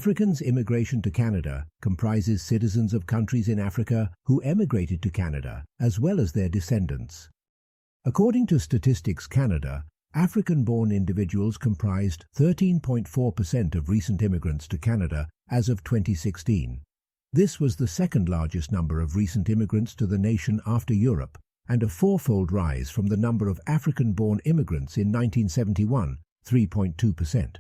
Africans' immigration to Canada comprises citizens of countries in Africa who emigrated to Canada, as well as their descendants. According to Statistics Canada, African-born individuals comprised 13.4% of recent immigrants to Canada as of 2016. This was the second largest number of recent immigrants to the nation after Europe, and a fourfold rise from the number of African-born immigrants in 1971, 3.2%.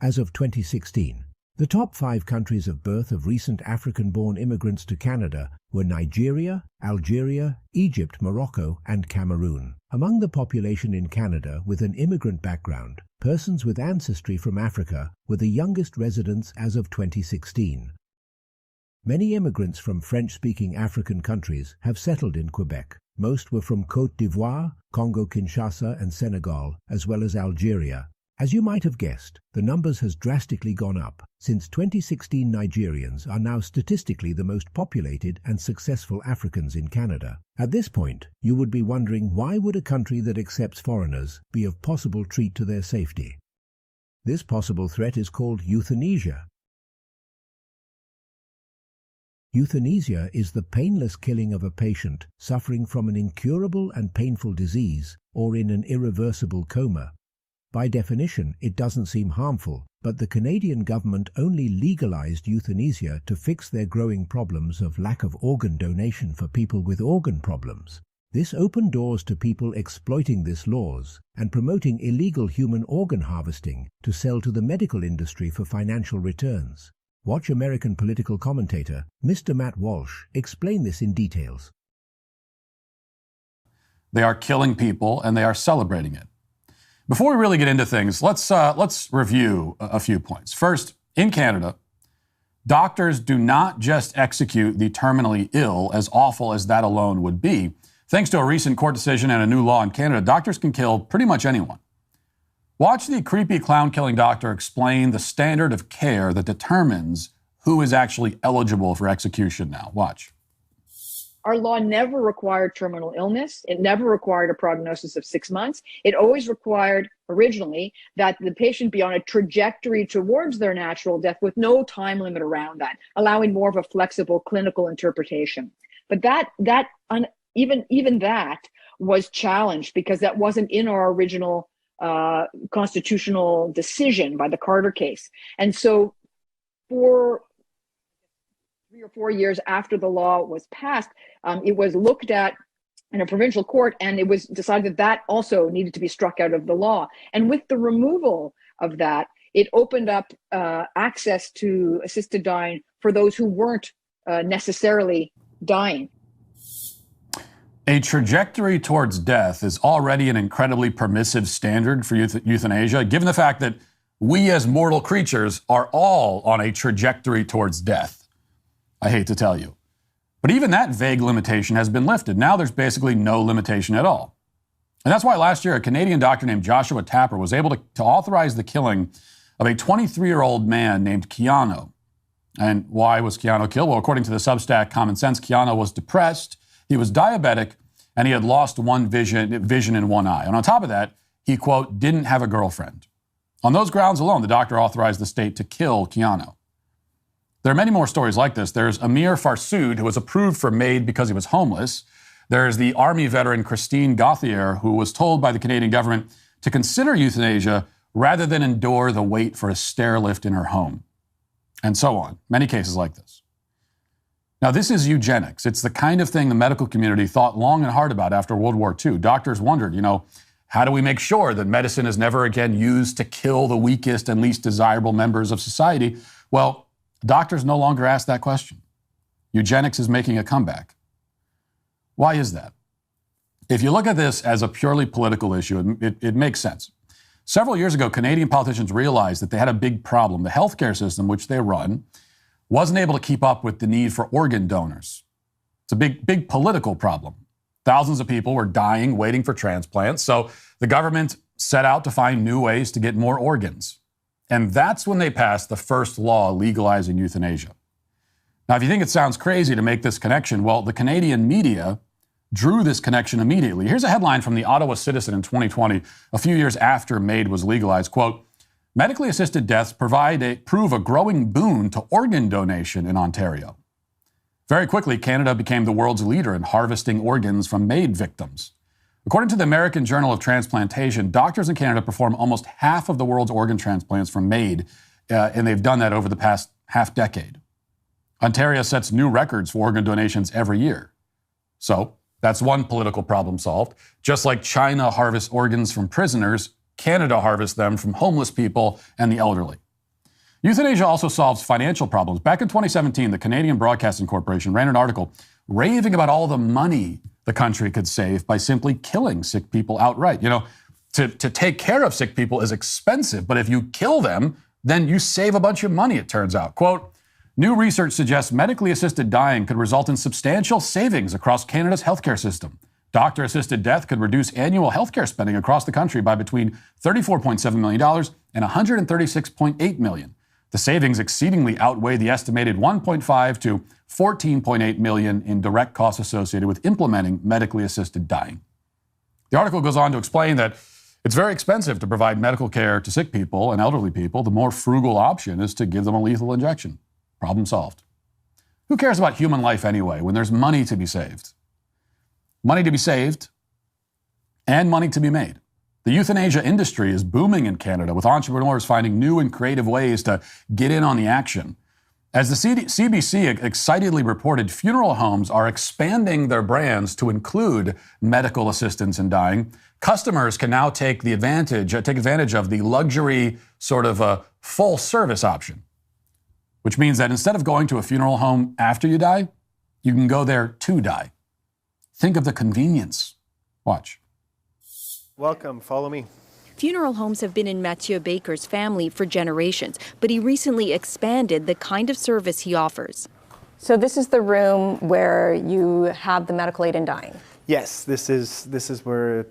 As of 2016, the top 5 countries of birth of recent African-born immigrants to Canada were Nigeria, Algeria, Egypt, Morocco, and Cameroon. Among the population in Canada with an immigrant background, persons with ancestry from Africa were the youngest residents as of 2016. Many immigrants from French-speaking African countries have settled in Quebec. Most were from Côte d'Ivoire, Congo-Kinshasa, and Senegal, as well as Algeria. As you might have guessed, the numbers has drastically gone up. Since 2016, Nigerians are now statistically the most populated and successful Africans in Canada. At this point, you would be wondering, why would a country that accepts foreigners be of possible threat to their safety? This possible threat is called euthanasia. Euthanasia is the painless killing of a patient suffering from an incurable and painful disease or in an irreversible coma. By definition, it doesn't seem harmful, but the Canadian government only legalized euthanasia to fix their growing problems of lack of organ donation for people with organ problems. This opened doors to people exploiting these laws and promoting illegal human organ harvesting to sell to the medical industry for financial returns. Watch American political commentator Mr. Matt Walsh explain this in details. They are killing people and they are celebrating it. Before we really get into things, let's review a few points. First, in Canada, doctors do not just execute the terminally ill, as awful as that alone would be. Thanks to a recent court decision and a new law in Canada, doctors can kill pretty much anyone. Watch the creepy clown-killing doctor explain the standard of care that determines who is actually eligible for execution now. Watch. Our law never required terminal illness. It never required a prognosis of 6 months. It always required, originally, that the patient be on a trajectory towards their natural death with no time limit around that, allowing more of a flexible clinical interpretation. But even that was challenged because that wasn't in our original constitutional decision by the Carter case. And so for 3 or 4 years after the law was passed, it was looked at in a provincial court, and it was decided that that also needed to be struck out of the law. And with the removal of that, it opened up access to assisted dying for those who weren't necessarily dying. A trajectory towards death is already an incredibly permissive standard for euthanasia, given the fact that we as mortal creatures are all on a trajectory towards death. I hate to tell you. But even that vague limitation has been lifted. Now there's basically no limitation at all. And that's why last year a Canadian doctor named Joshua Tapper was able to authorize the killing of a 23-year-old man named Keanu. And why was Keanu killed? Well, according to the Substack Common Sense, Keanu was depressed, he was diabetic, and he had lost one vision in one eye. And on top of that, he, quote, didn't have a girlfriend. On those grounds alone, the doctor authorized the state to kill Keanu. There are many more stories like this. There's Amir Farsood, who was approved for MAID because he was homeless. There's the Army veteran Christine Gauthier, who was told by the Canadian government to consider euthanasia rather than endure the wait for a stair lift in her home. And so on. Many cases like this. Now, this is eugenics. It's the kind of thing the medical community thought long and hard about after World War II. Doctors wondered, how do we make sure that medicine is never again used to kill the weakest and least desirable members of society? Well, doctors no longer ask that question. Eugenics is making a comeback. Why is that? If you look at this as a purely political issue, it makes sense. Several years ago, Canadian politicians realized that they had a big problem. The healthcare system, which they run, wasn't able to keep up with the need for organ donors. It's a big political problem. Thousands of people were dying, waiting for transplants. So the government set out to find new ways to get more organs. And that's when they passed the first law legalizing euthanasia. Now, if you think it sounds crazy to make this connection, well, the Canadian media drew this connection immediately. Here's a headline from the Ottawa Citizen in 2020, a few years after MAID was legalized. Quote, Medically assisted deaths prove a growing boon to organ donation in Ontario. Very quickly, Canada became the world's leader in harvesting organs from MAID victims. According to the American Journal of Transplantation, doctors in Canada perform almost half of the world's organ transplants from MAID, and they've done that over the past half decade. Ontario sets new records for organ donations every year. So that's one political problem solved. Just like China harvests organs from prisoners, Canada harvests them from homeless people and the elderly. Euthanasia also solves financial problems. Back in 2017, the Canadian Broadcasting Corporation ran an article raving about all the money the country could save by simply killing sick people outright. You know, to take care of sick people is expensive, but if you kill them, then you save a bunch of money, it turns out. Quote, new research suggests medically assisted dying could result in substantial savings across Canada's healthcare system. Doctor-assisted death could reduce annual healthcare spending across the country by between $34.7 million and $136.8 million. The savings exceedingly outweigh the estimated $1.5 to $14.8 million in direct costs associated with implementing medically assisted dying. The article goes on to explain that it's very expensive to provide medical care to sick people and elderly people. The more frugal option is to give them a lethal injection. Problem solved. Who cares about human life anyway when there's money to be saved? Money to be saved and money to be made. The euthanasia industry is booming in Canada, with entrepreneurs finding new and creative ways to get in on the action. As the CBC excitedly reported, funeral homes are expanding their brands to include medical assistance in dying. Customers can now take advantage of the luxury sort of a full service option, which means that instead of going to a funeral home after you die, you can go there to die. Think of the convenience. Watch. Welcome, follow me. Funeral homes have been in Mathieu Baker's family for generations, but he recently expanded the kind of service he offers. So this is the room where you have the medical aid in dying? Yes, this is where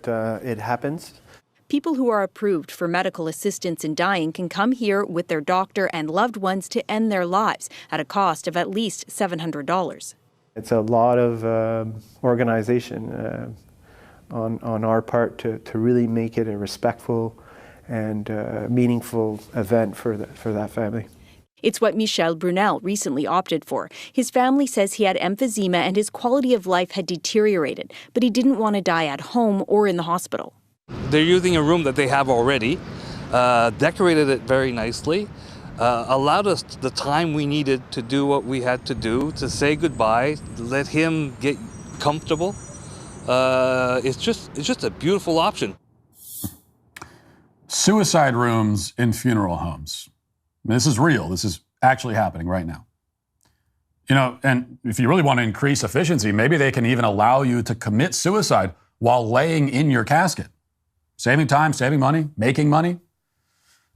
it happens. People who are approved for medical assistance in dying can come here with their doctor and loved ones to end their lives at a cost of at least $700. It's a lot of organization on our part to really make it a respectful and meaningful event for that family. It's what Michel Brunel recently opted for. His family says he had emphysema and his quality of life had deteriorated, but he didn't want to die at home or in the hospital. They're using a room that they have already, decorated it very nicely, allowed us the time we needed to do what we had to do, to say goodbye, let him get comfortable. It's just a beautiful option. Suicide rooms in funeral homes. I mean, this is real. This is actually happening right now. You know, and if you really want to increase efficiency, maybe they can even allow you to commit suicide while laying in your casket. Saving time, saving money, making money.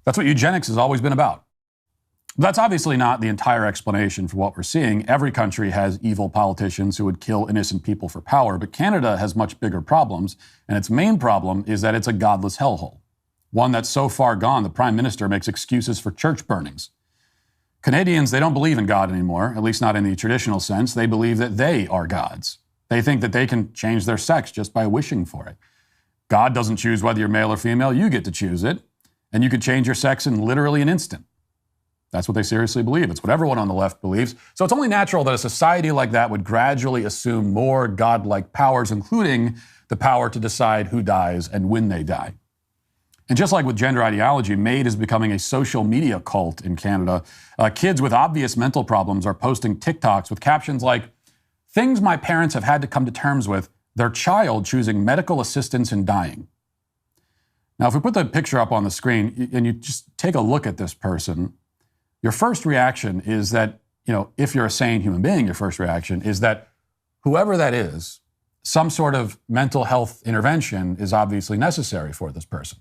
That's what eugenics has always been about. That's obviously not the entire explanation for what we're seeing. Every country has evil politicians who would kill innocent people for power, but Canada has much bigger problems, and its main problem is that it's a godless hellhole. One that's so far gone, the Prime Minister makes excuses for church burnings. Canadians, they don't believe in God anymore, at least not in the traditional sense. They believe that they are gods. They think that they can change their sex just by wishing for it. God doesn't choose whether you're male or female. You get to choose it, and you could change your sex in literally an instant. That's what they seriously believe. It's what everyone on the left believes. So it's only natural that a society like that would gradually assume more godlike powers, including the power to decide who dies and when they die. And just like with gender ideology, MAID is becoming a social media cult in Canada. Kids with obvious mental problems are posting TikToks with captions like, "Things my parents have had to come to terms with, their child choosing medical assistance in dying." Now, if we put the picture up on the screen and you just take a look at this person, your first reaction is that, you know, if you're a sane human being, your first reaction is that whoever that is, some sort of mental health intervention is obviously necessary for this person.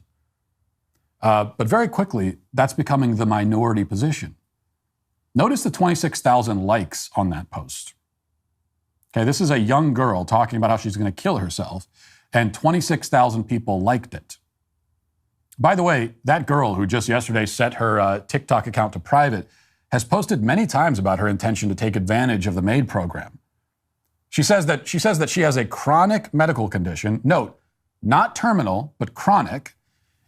But very quickly, that's becoming the minority position. Notice the 26,000 likes on that post. Okay, this is a young girl talking about how she's going to kill herself, and 26,000 people liked it. By the way, that girl who just yesterday set her TikTok account to private has posted many times about her intention to take advantage of the MAID program. She says that she has a chronic medical condition, note, not terminal, but chronic,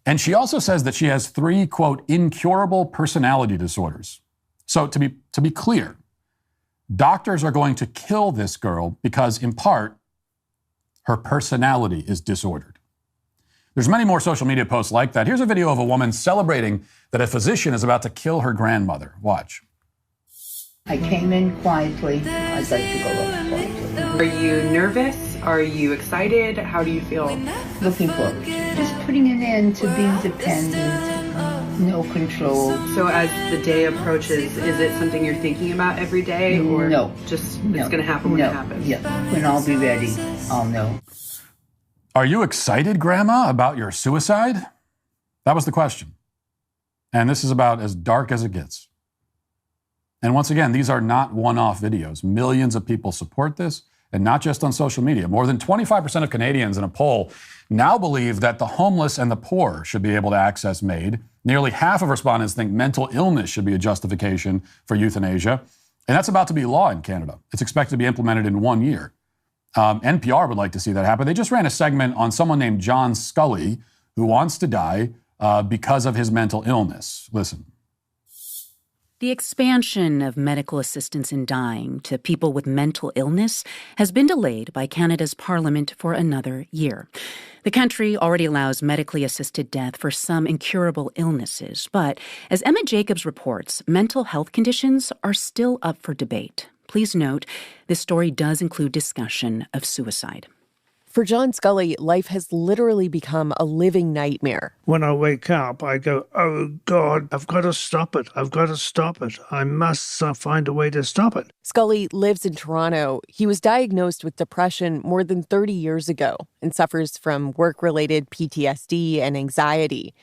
And she also says that she has 3, quote, incurable personality disorders. So to be clear, doctors are going to kill this girl because, in part, her personality is disordered. There's many more social media posts like that. Here's a video of a woman celebrating that a physician is about to kill her grandmother. Watch. I came in quietly. I'd like to go out quietly. Are you nervous? Are you excited? How do you feel? Looking forward. Just putting an end to being dependent, no control. So as the day approaches, is it something you're thinking about every day? Or no. Just it's going to happen when it happens? Yeah. When I'll be ready, I'll know. Are you excited, Grandma, about your suicide? That was the question. And this is about as dark as it gets. And once again, these are not one-off videos. Millions of people support this, and not just on social media. More than 25% of Canadians in a poll now believe that the homeless and the poor should be able to access MAID. Nearly half of respondents think mental illness should be a justification for euthanasia. And that's about to be law in Canada. It's expected to be implemented in 1 year. NPR would like to see that happen. They just ran a segment on someone named John Scully who wants to die because of his mental illness. Listen. The expansion of medical assistance in dying to people with mental illness has been delayed by Canada's Parliament for another year. The country already allows medically assisted death for some incurable illnesses, but as Emma Jacobs reports, mental health conditions are still up for debate. Please note, this story does include discussion of suicide. For John Scully, life has literally become a living nightmare. When I wake up, I go, oh, God, I've got to stop it. I've got to stop it. I must find a way to stop it. Scully lives in Toronto. He was diagnosed with depression more than 30 years ago and suffers from work-related PTSD and anxiety.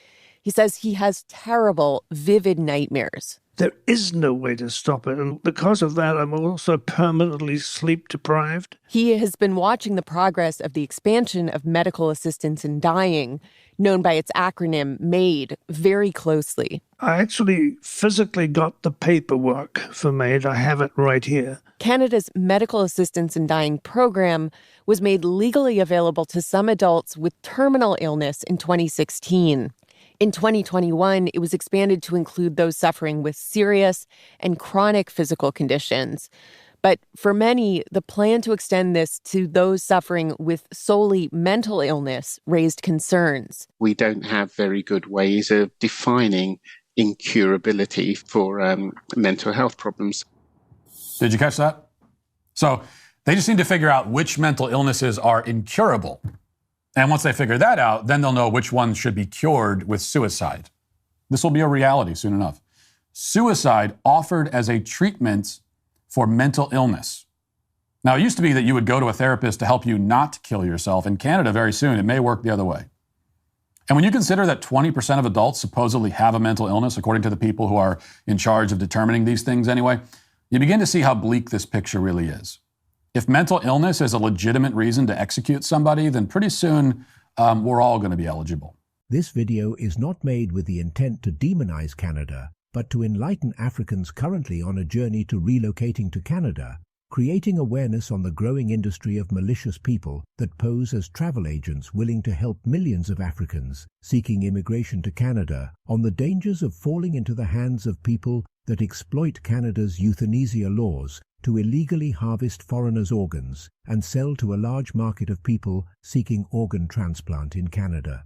He says he has terrible, vivid nightmares. There is no way to stop it. And because of that, I'm also permanently sleep deprived. He has been watching the progress of the expansion of medical assistance in dying, known by its acronym MAID, very closely. I actually physically got the paperwork for MAID. I have it right here. Canada's Medical Assistance in Dying program was made legally available to some adults with terminal illness in 2016. In 2021, it was expanded to include those suffering with serious and chronic physical conditions. But for many, the plan to extend this to those suffering with solely mental illness raised concerns. We don't have very good ways of defining incurability for mental health problems. Did you catch that? So they just need to figure out which mental illnesses are incurable. And once they figure that out, then they'll know which ones should be cured with suicide. This will be a reality soon enough. Suicide offered as a treatment for mental illness. Now, it used to be that you would go to a therapist to help you not kill yourself. In Canada, very soon, it may work the other way. And when you consider that 20% of adults supposedly have a mental illness, according to the people who are in charge of determining these things anyway, you begin to see how bleak this picture really is. If mental illness is a legitimate reason to execute somebody, then pretty soon we're all going to be eligible. This video is not made with the intent to demonize Canada, but to enlighten Africans currently on a journey to relocating to Canada, creating awareness on the growing industry of malicious people that pose as travel agents willing to help millions of Africans seeking immigration to Canada, on the dangers of falling into the hands of people that exploit Canada's euthanasia laws to illegally harvest foreigners' organs and sell to a large market of people seeking organ transplant in Canada.